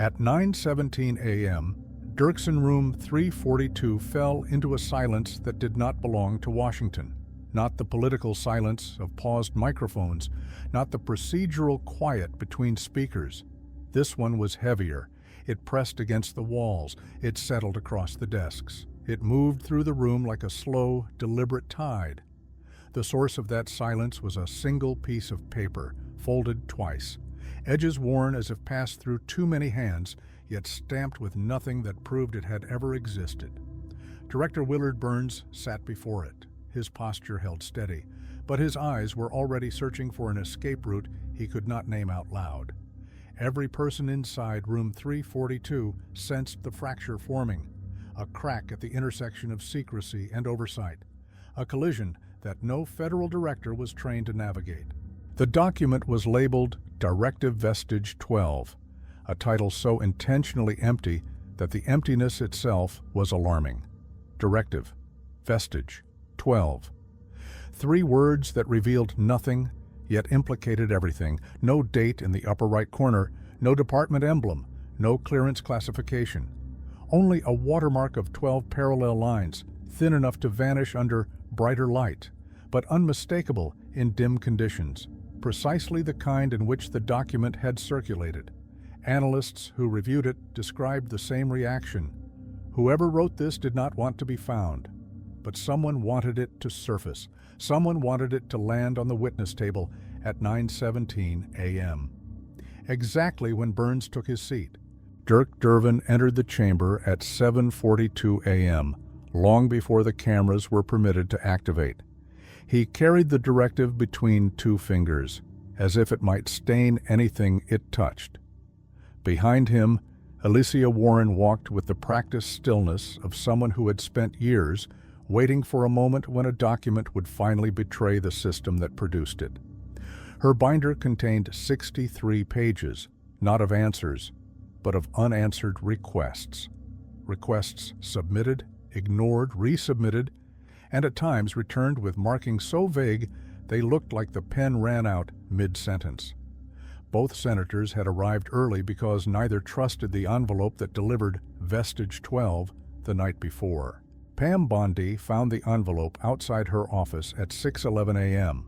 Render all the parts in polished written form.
At 9:17 a.m., Dirksen Room 342 fell into a silence that did not belong to Washington. Not the political silence of paused microphones, not the procedural quiet between speakers. This one was heavier. It pressed against the walls. It settled across the desks. It moved through the room like a slow, deliberate tide. The source of that silence was a single piece of paper, folded twice, edges worn as if passed through too many hands, yet stamped with nothing that proved it had ever existed. Director Willard Burns sat before it, his posture held steady, but his eyes were already searching for an escape route he could not name out loud. Every person inside room 342 sensed the fracture forming, a crack at the intersection of secrecy and oversight, a collision that no federal director was trained to navigate. The document was labeled Directive Vestige 12, a title so intentionally empty that the emptiness itself was alarming. Directive, Vestige, 12. 3 words that revealed nothing, yet implicated everything. No date in the upper right corner, no department emblem, no clearance classification. Only a watermark of 12 parallel lines, thin enough to vanish under brighter light, but unmistakable in dim conditions. Precisely the kind in which the document had circulated. Analysts who reviewed it described the same reaction. Whoever wrote this did not want to be found, but someone wanted it to surface. Someone wanted it to land on the witness table at 9:17 a.m. Exactly when Burns took his seat. Dirk Dervin entered the chamber at 7:42 a.m., long before the cameras were permitted to activate. He carried the directive between 2 fingers, as if it might stain anything it touched. Behind him, Alicia Warren walked with the practiced stillness of someone who had spent years waiting for a moment when a document would finally betray the system that produced it. Her binder contained 63 pages, not of answers, but of unanswered requests. Requests submitted, ignored, resubmitted, and at times returned with markings so vague they looked like the pen ran out mid-sentence. Both senators had arrived early because neither trusted the envelope that delivered Vestige 12 the night before. Pam Bondi found the envelope outside her office at 6:11 a.m.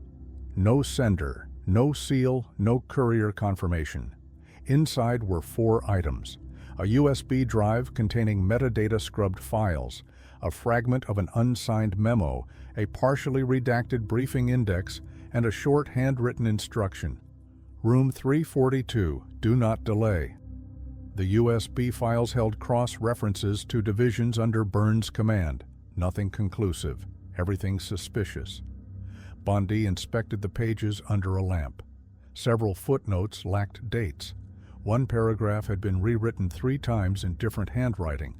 No sender, no seal, no courier confirmation. Inside were 4 items: a USB drive containing metadata scrubbed files, a fragment of an unsigned memo, a partially redacted briefing index, and a short handwritten instruction. Room 342, do not delay. The USB files held cross-references to divisions under Burns' command. Nothing conclusive, everything suspicious. Bondi inspected the pages under a lamp. Several footnotes lacked dates. One paragraph had been rewritten 3 times in different handwriting.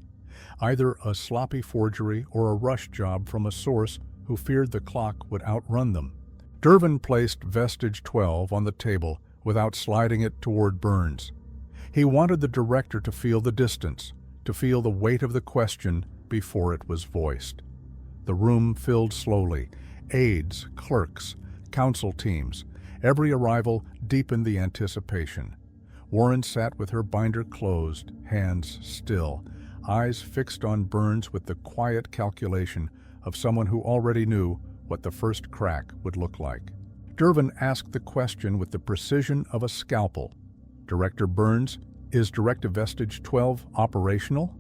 Either a sloppy forgery or a rush job from a source who feared the clock would outrun them. Dervin placed Vestige 12 on the table without sliding it toward Burns. He wanted the director to feel the distance, to feel the weight of the question before it was voiced. The room filled slowly. Aides, clerks, counsel teams. Every arrival deepened the anticipation. Warren sat with her binder closed, hands still, eyes fixed on Burns with the quiet calculation of someone who already knew what the first crack would look like. Dervin asked the question with the precision of a scalpel. Director Burns, is Directive Vestige 12 operational?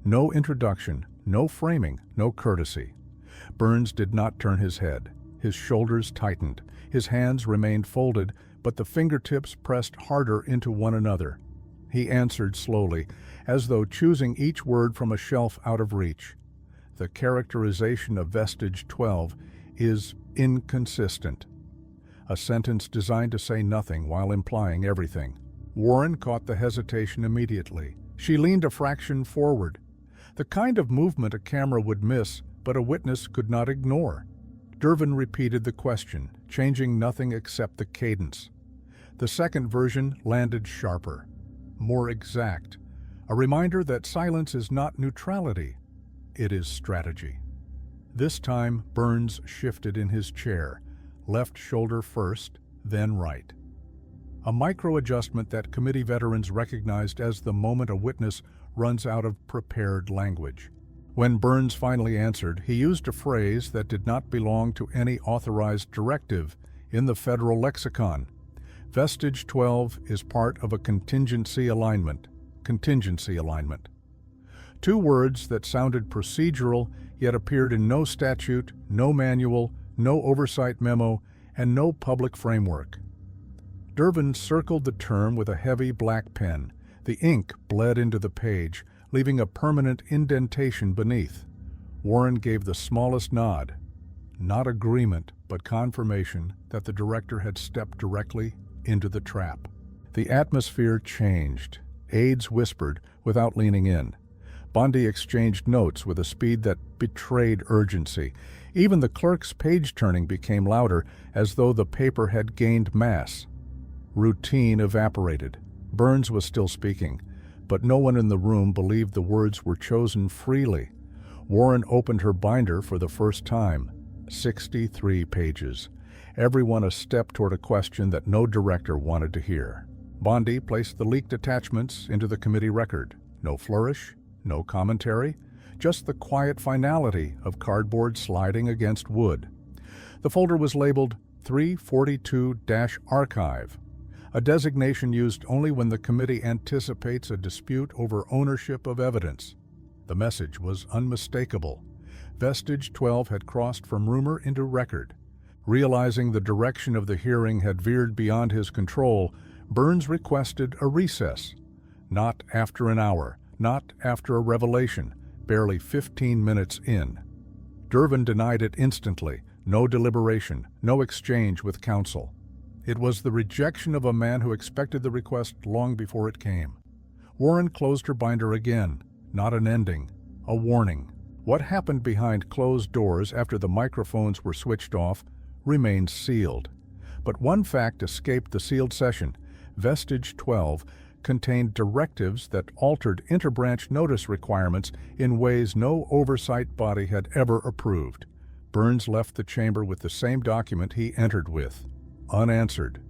No introduction, no framing, no courtesy. Burns did not turn his head. His shoulders tightened. His hands remained folded, but the fingertips pressed harder into one another. He answered slowly, as though choosing each word from a shelf out of reach. The characterization of Vestige 12 is inconsistent. A sentence designed to say nothing while implying everything. Warren caught the hesitation immediately. She leaned a fraction forward. The kind of movement a camera would miss, but a witness could not ignore. Dervin repeated the question, changing nothing except the cadence. The second version landed sharper, more exact, a reminder that silence is not neutrality, it is strategy. This time, Burns shifted in his chair, left shoulder first, then right. a micro-adjustment that committee veterans recognized as the moment a witness runs out of prepared language. When Burns finally answered, he used a phrase that did not belong to any authorized directive in the federal lexicon. Vestige 12 is part of a contingency alignment. Contingency alignment. Two words that sounded procedural yet appeared in no statute, no manual, no oversight memo, and no public framework. Dervin circled the term with a heavy black pen. The ink bled into the page, leaving a permanent indentation beneath. Warren gave the smallest nod. Not agreement, but confirmation that the director had stepped directly into the trap. The atmosphere changed. Aides whispered without leaning in. Bondi exchanged notes with a speed that betrayed urgency. Even the clerk's page-turning became louder, as though the paper had gained mass. Routine evaporated. Burns was still speaking, but no one in the room believed the words were chosen freely. Warren opened her binder for the first time. 63 pages. Everyone a step toward a question that no director wanted to hear. Bondi placed the leaked attachments into the committee record. No flourish, no commentary, just the quiet finality of cardboard sliding against wood. The folder was labeled 342-Archive, a designation used only when the committee anticipates a dispute over ownership of evidence. The message was unmistakable. Vestige 12 had crossed from rumor into record. Realizing the direction of the hearing had veered beyond his control, Burns requested a recess. Not after an hour, not after a revelation, barely 15 minutes in. Dervin denied it instantly. No deliberation, no exchange with counsel. It was the rejection of a man who expected the request long before it came. Warren closed her binder again. Not an ending, a warning. What happened behind closed doors after the microphones were switched off remains sealed. But one fact escaped the sealed session. Vestige 12 contained directives that altered interbranch notice requirements in ways no oversight body had ever approved. Burns left the chamber with the same document he entered with, unanswered.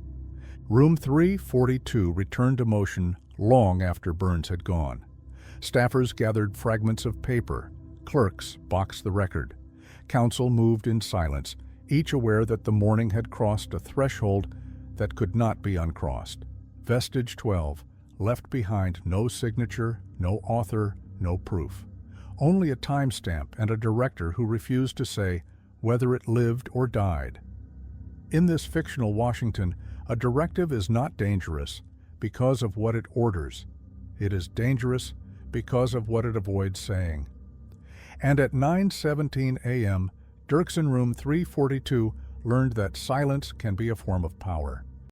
Room 342 returned to motion long after Burns had gone. Staffers gathered fragments of paper. Clerks boxed the record. Counsel moved in silence, each aware that the morning had crossed a threshold that could not be uncrossed. Vestige 12 left behind no signature, no author, no proof. Only a timestamp and a director who refused to say whether it lived or died. In this fictional Washington, a directive is not dangerous because of what it orders. It is dangerous because of what it avoids saying. And at 9:17 a.m., Dirksen Room 342 learned that silence can be a form of power.